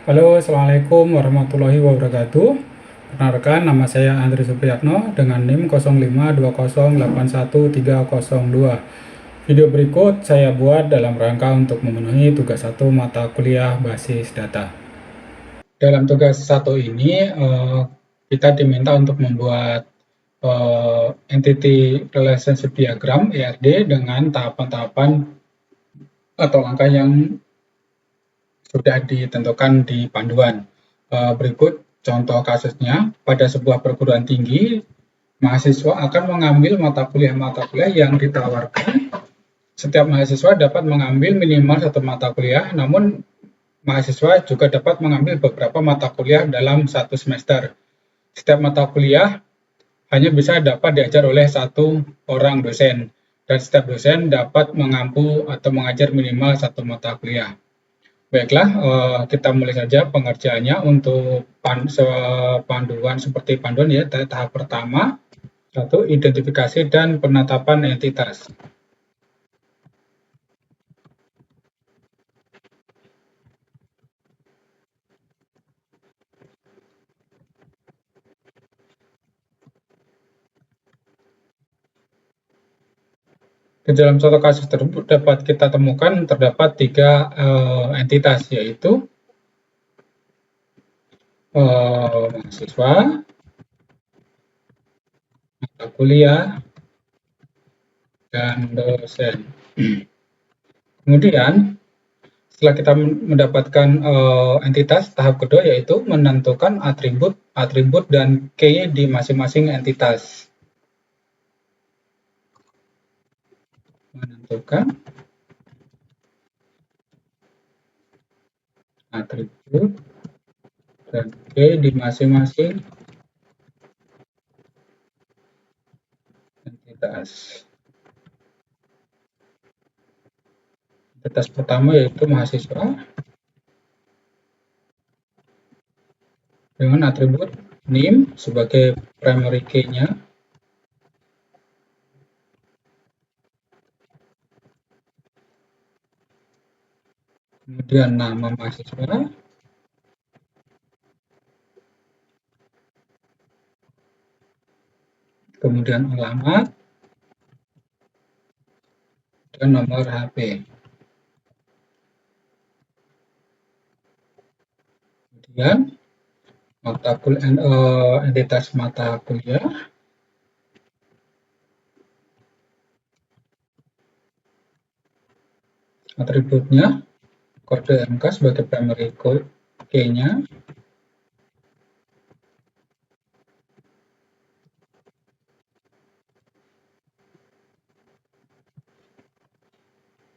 Halo, Assalamualaikum warahmatullahi wabarakatuh. Perkenalkan, nama saya Andri Supriyatno dengan NIM 0520811302. Video berikut saya buat dalam rangka untuk memenuhi tugas satu mata kuliah basis data. Dalam tugas satu ini, kita diminta untuk membuat Entity Relationship Diagram (ERD) dengan tahapan-tahapan atau langkah yang sudah ditentukan di panduan. Berikut contoh kasusnya. Pada sebuah perguruan tinggi, mahasiswa akan mengambil mata kuliah yang ditawarkan. Setiap mahasiswa dapat mengambil minimal satu mata kuliah, namun mahasiswa juga dapat mengambil beberapa mata kuliah dalam satu semester. Setiap mata kuliah hanya bisa dapat diajar oleh satu orang dosen, dan setiap dosen dapat mengampu atau mengajar minimal satu mata kuliah. Baiklah, kita mulai saja pengerjaannya untuk panduan seperti panduan ya. Tahap pertama, satu, identifikasi dan penetapan entitas. Di dalam contoh kasus tersebut dapat kita temukan terdapat tiga entitas, yaitu mahasiswa, mata kuliah, dan dosen. Kemudian setelah kita mendapatkan entitas, tahap kedua yaitu menentukan atribut dan key di masing-masing entitas. Menentukan atribut dan key di masing-masing entitas. Entitas pertama yaitu mahasiswa dengan atribut NIM sebagai primary key-nya. Kemudian nama mahasiswa, kemudian alamat, dan nomor HP. Kemudian entitas mata kuliah, atributnya, kode MK sebagai primary key-nya,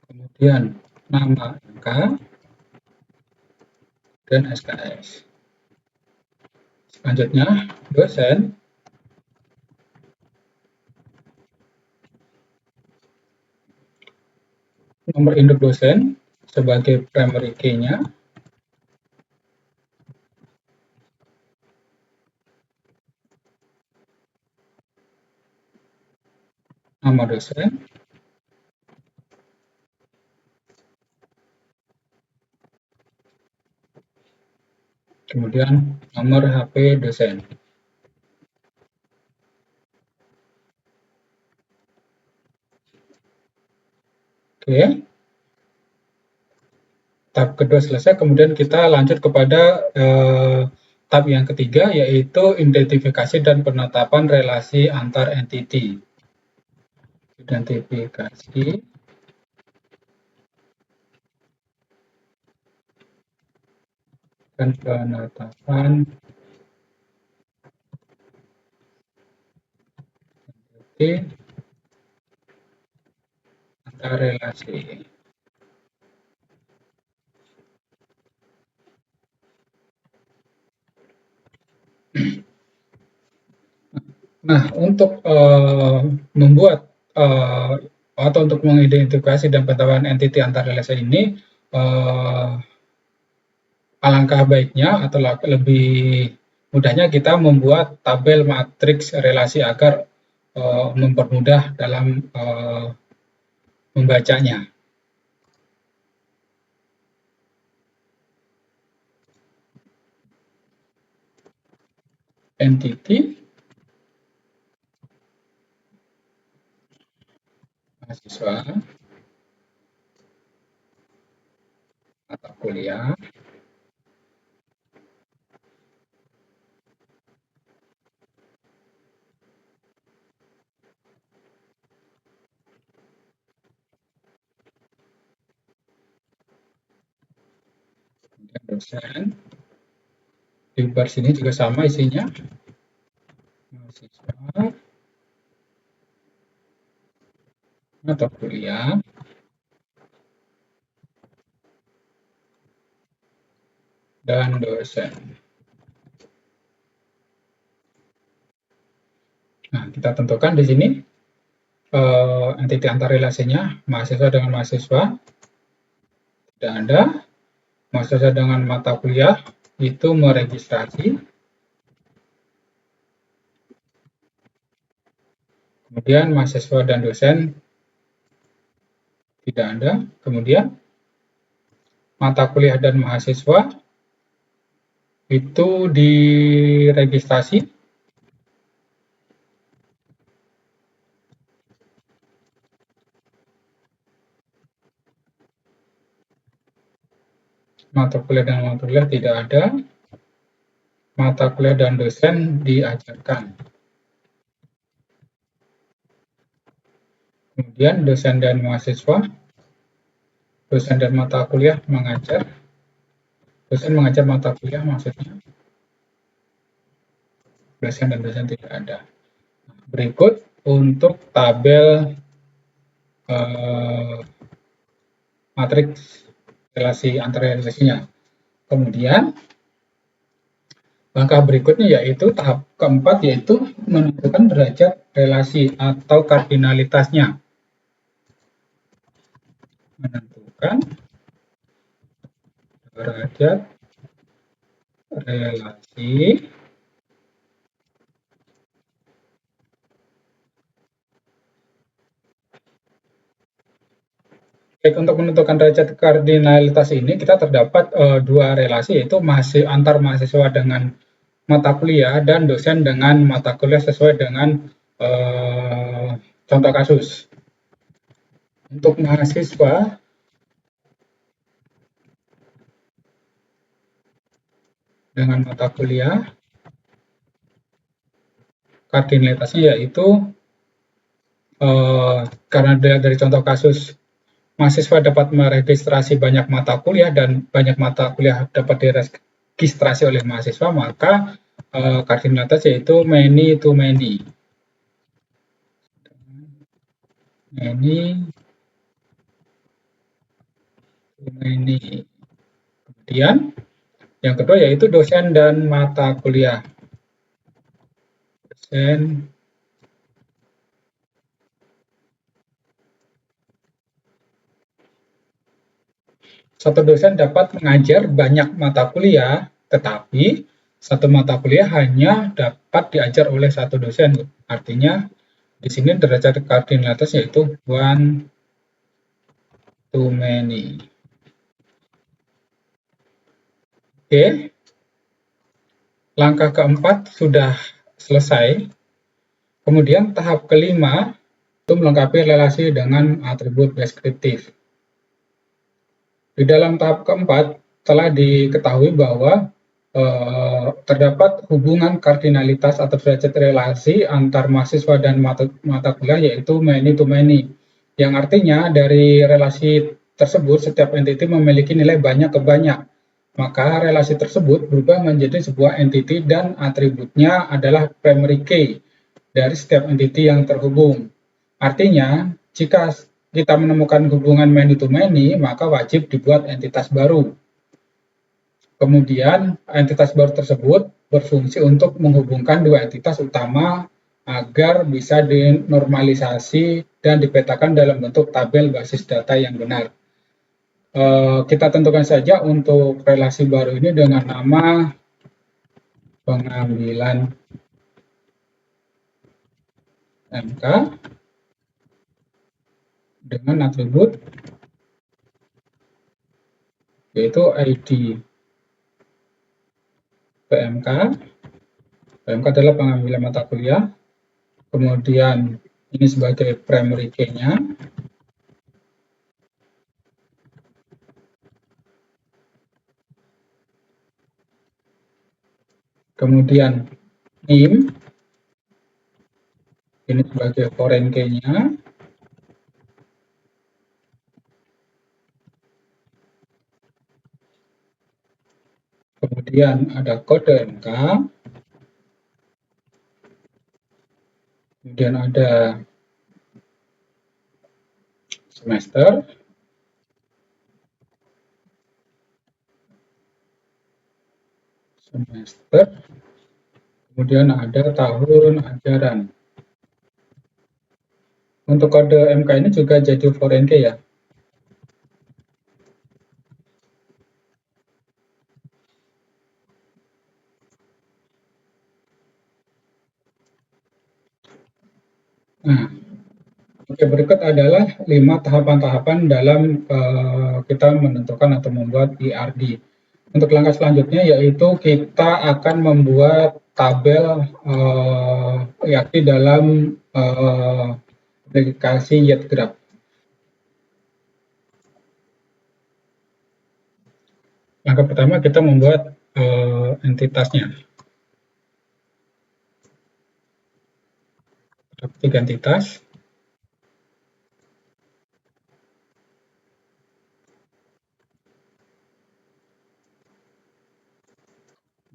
kemudian nama MK, dan SKS. Selanjutnya, dosen, nomor induk dosen sebagai primary key-nya, nama dosen, kemudian nomor HP dosen. Oke. Tahap kedua selesai, kemudian kita lanjut kepada tahap yang ketiga, yaitu identifikasi dan penetapan relasi antar entiti. Identifikasi dan penetapan entiti antar relasi. Nah, untuk membuat atau untuk mengidentifikasi dan penetapan entiti antar relasi ini, alangkah baiknya atau lebih mudahnya kita membuat tabel matriks relasi agar mempermudah dalam membacanya. entity mahasiswa mata kuliah dan dosen. Di bar sini juga sama isinya, mahasiswa mata kuliah dan dosen. Nah, kita tentukan di sini entiti antar relasinya mahasiswa dengan mahasiswa tidak ada, mahasiswa dengan mata kuliah itu meregistrasi, kemudian mahasiswa dan dosen tidak ada, kemudian mata kuliah dan mahasiswa itu diregistrasi, mata kuliah dan mata kuliah tidak ada, mata kuliah dan dosen diajarkan. Kemudian dosen dan mahasiswa, dosen dan mata kuliah mengajar, dosen mengajar mata kuliah maksudnya, dosen dan dosen tidak ada. Berikut untuk tabel matriks relasi antar relasinya. Kemudian langkah berikutnya yaitu tahap keempat, yaitu menentukan derajat relasi atau kardinalitasnya. Menentukan derajat relasi Baik, untuk menentukan derajat kardinalitas ini kita terdapat dua relasi, yaitu antar mahasiswa dengan mata kuliah dan dosen dengan mata kuliah sesuai dengan contoh kasus. Untuk mahasiswa dengan mata kuliah, kardinalitasnya yaitu karena dari contoh kasus mahasiswa dapat meregistrasi banyak mata kuliah dan banyak mata kuliah dapat diregistrasi oleh mahasiswa, maka kardinalitas yaitu many to many. Many to many. Kemudian yang kedua yaitu dosen dan mata kuliah. Dosen satu dosen dapat mengajar banyak mata kuliah, tetapi satu mata kuliah hanya dapat diajar oleh satu dosen. Artinya di sini derajat kardinalitas yaitu one to many. Oke, langkah keempat sudah selesai. Kemudian tahap kelima itu melengkapi relasi dengan atribut deskriptif. Di dalam tahap keempat telah diketahui bahwa terdapat hubungan kardinalitas atau derajat relasi antar mahasiswa dan mata kuliah yaitu many to many, yang artinya dari relasi tersebut setiap entiti memiliki nilai banyak ke banyak. Maka relasi tersebut berubah menjadi sebuah entiti dan atributnya adalah primary key dari setiap entiti yang terhubung. Artinya, jika kita menemukan hubungan many to many, maka wajib dibuat entitas baru. Kemudian, entitas baru tersebut berfungsi untuk menghubungkan dua entitas utama agar bisa dinormalisasi dan dipetakan dalam bentuk tabel basis data yang benar. Kita tentukan saja untuk relasi baru ini dengan nama pengambilan MK dengan atribut yaitu ID PMK PMK adalah pengambilan mata kuliah, kemudian ini sebagai primary key-nya, kemudian NIM, ini sebagai foreign key-nya, kemudian ada kode MK, kemudian ada semester, kemudian ada tahun ajaran. Untuk kode MK ini juga jadi foreign key ya. Nah, oke, berikut adalah 5 tahapan-tahapan dalam kita menentukan atau membuat ERD. Untuk langkah selanjutnya yaitu kita akan membuat tabel ERD dalam aplikasi YetGraph. Langkah pertama kita membuat entitasnya. Ketik entitas.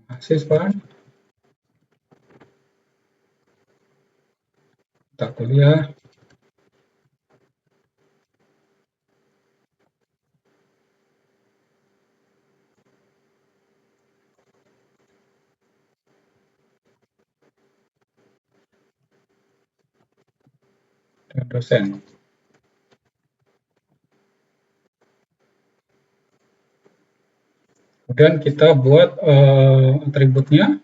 Mahasiswa. Mata kuliah. Dan dosen. Kemudian kita buat atributnya.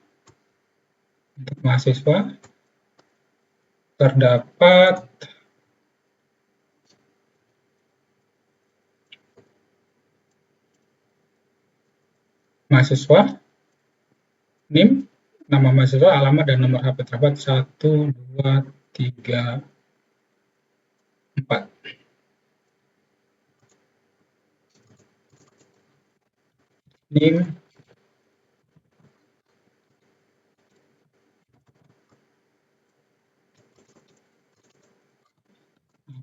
Untuk mahasiswa terdapat mahasiswa, NIM, nama mahasiswa, alamat, dan nomor HP terdapat 1, 2, 3, 4. NIM,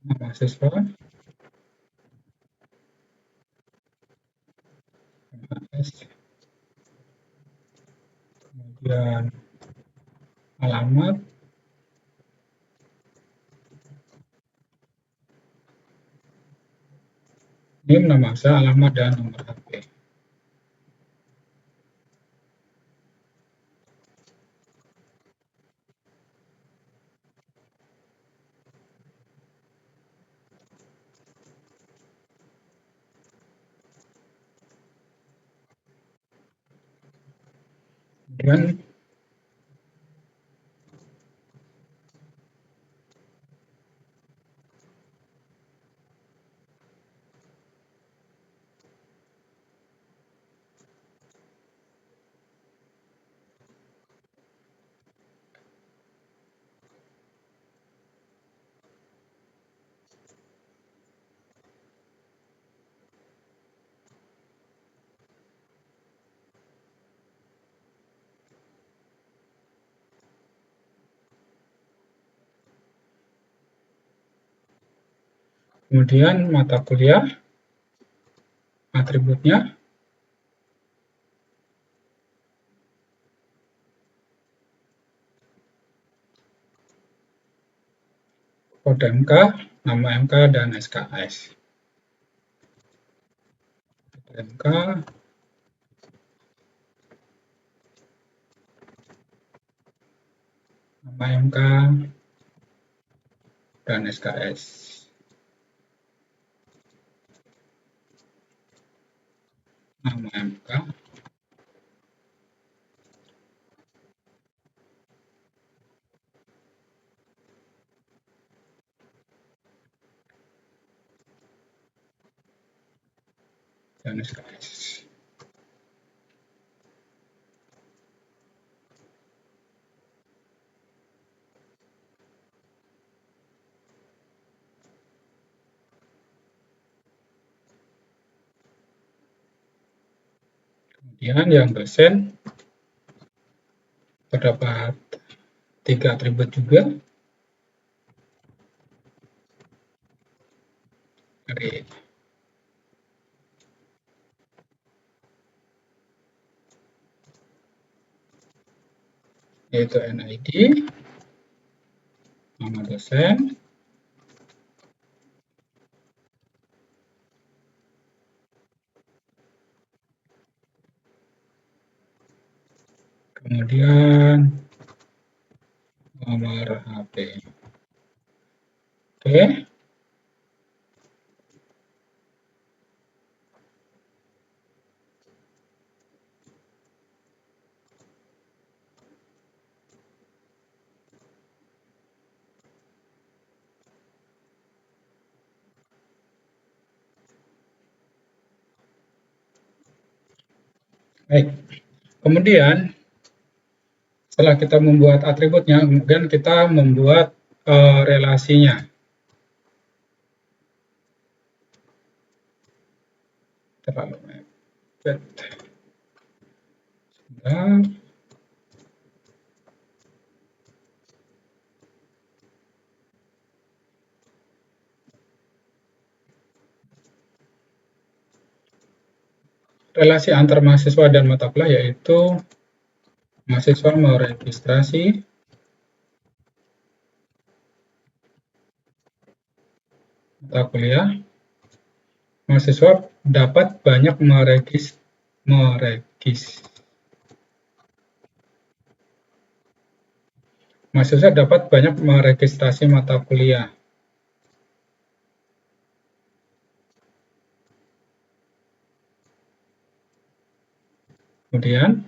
nama mahasiswa, kemudian alamat, NIM, nama mahasiswa, alamat, dan nomor HP. Kemudian mata kuliah, atributnya, kode MK, nama MK, dan SKS. MK, nama MK, dan SKS. Nama MK, dan SKS. Kemudian yang dosen terdapat 3 atribut juga. Yaitu NID, nama dosen, kemudian nomor HP. Oke. Baik. Kemudian setelah kita membuat atributnya, kemudian kita membuat relasinya. Terlalu mepet. Sebentar. Relasi antar mahasiswa dan mata kuliah yaitu mahasiswa mau registrasi mata kuliah, mahasiswa dapat banyak mahasiswa dapat banyak meregistrasi mata kuliah. Kemudian,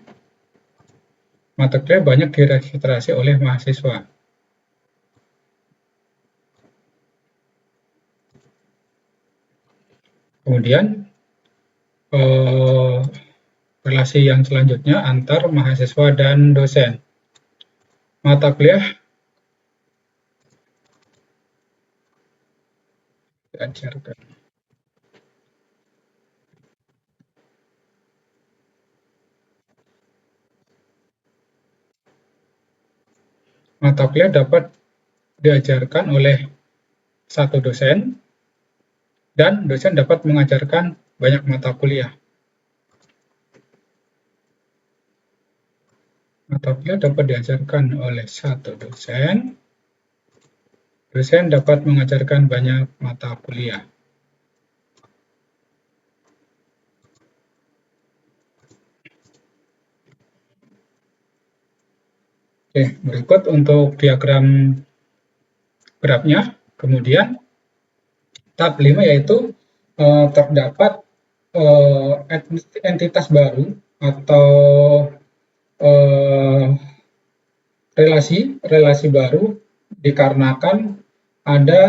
mata kuliah banyak diregistrasi oleh mahasiswa. Kemudian, relasi yang selanjutnya antar mahasiswa dan dosen. Mata kuliah diajarkan. Mata kuliah dapat diajarkan oleh satu dosen, dan dosen dapat mengajarkan banyak mata kuliah. Mata kuliah dapat diajarkan oleh satu dosen, dosen dapat mengajarkan banyak mata kuliah. Oke, berikut untuk diagram grafnya. Kemudian tahap 5 yaitu terdapat entitas baru atau relasi baru dikarenakan ada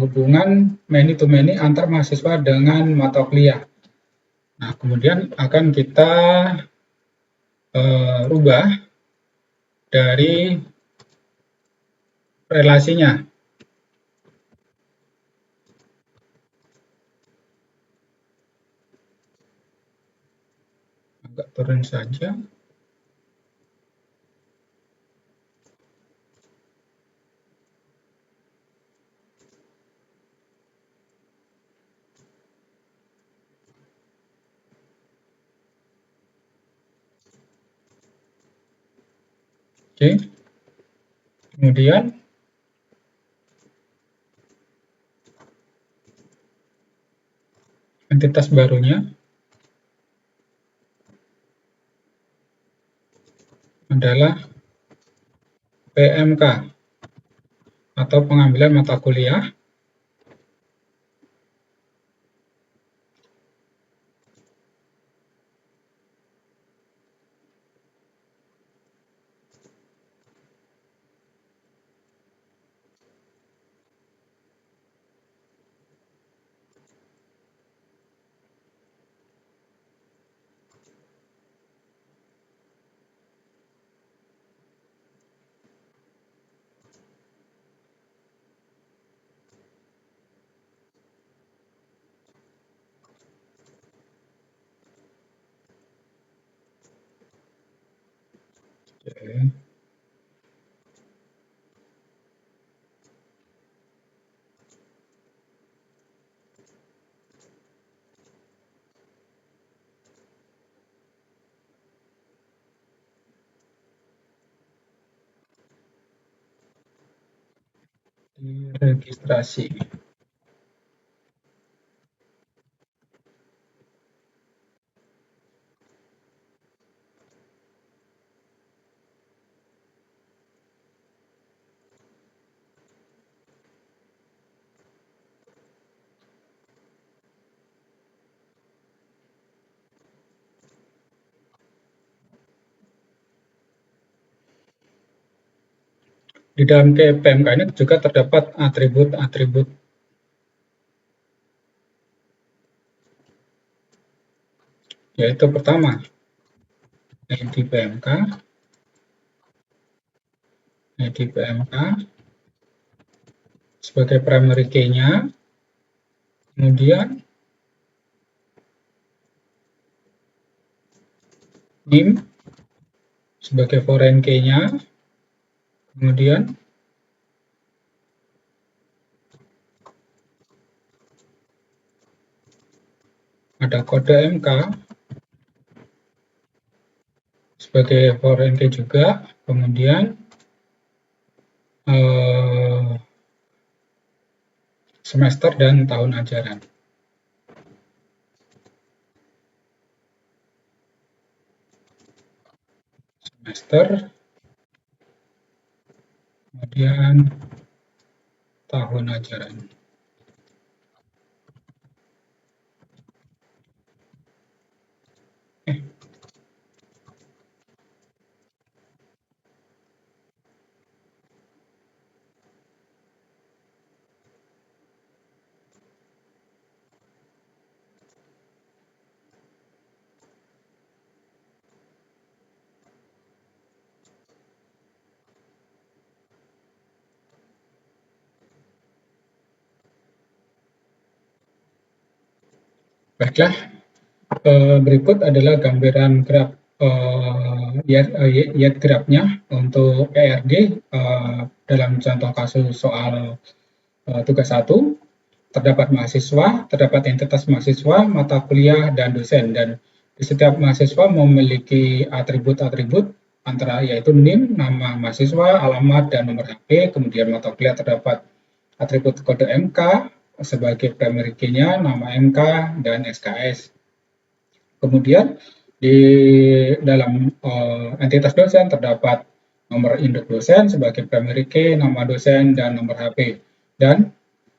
hubungan many to many antar mahasiswa dengan mata kuliah. Nah, kemudian akan kita rubah dari relasinya. Agak turun saja. Oke. Kemudian entitas barunya adalah PMK atau pengambilan mata kuliah Oke. Di registrasi. Di dalam PMK ini juga terdapat atribut-atribut, yaitu pertama, ID PMK, sebagai primary key-nya, kemudian NIM sebagai foreign key-nya, kemudian ada kode MK sebagai foreign key juga, kemudian semester dan tahun ajaran. Semester, kemudian tahun ajaran. Baiklah, berikut adalah gambaran graf YET grafnya untuk ERD dalam contoh kasus soal tugas 1. Terdapat mahasiswa, terdapat entitas mahasiswa, mata kuliah, dan dosen. Dan di setiap mahasiswa memiliki atribut-atribut antara yaitu NIM, nama mahasiswa, alamat, dan nomor HP. Kemudian mata kuliah terdapat atribut kode MK sebagai primary key-nya, nama MK, dan SKS. Kemudian di dalam entitas dosen terdapat nomor induk dosen sebagai primary key, nama dosen, dan nomor HP. Dan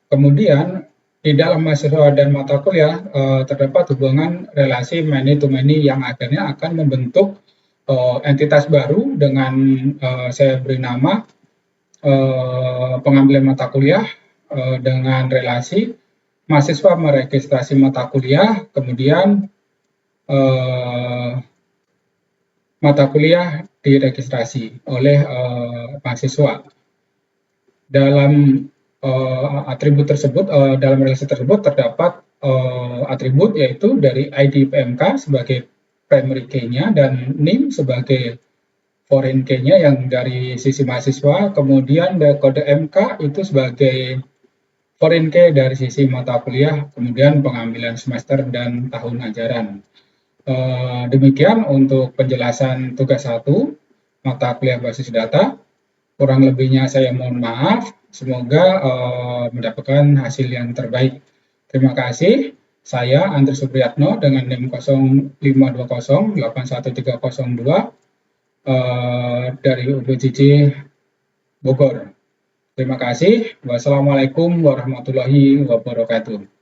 kemudian di dalam mahasiswa dan mata kuliah terdapat hubungan relasi many to many yang akhirnya akan membentuk entitas baru dengan saya beri nama pengambilan mata kuliah dengan relasi mahasiswa meregistrasi mata kuliah, kemudian mata kuliah diregistrasi oleh mahasiswa. Dalam atribut tersebut, dalam relasi tersebut terdapat atribut yaitu dari ID PMK sebagai primary key-nya dan NIM sebagai foreign key-nya yang dari sisi mahasiswa, kemudian kode MK itu sebagai foreign key dari sisi mata kuliah, kemudian pengambilan semester dan tahun ajaran. Demikian untuk penjelasan tugas 1 mata kuliah basis data. Kurang lebihnya saya mohon maaf. Semoga mendapatkan hasil yang terbaik. Terima kasih. Saya Andri Supriyatno dengan NIM 0520813002 dari UPJJ Bogor. Terima kasih. Wassalamualaikum warahmatullahi wabarakatuh.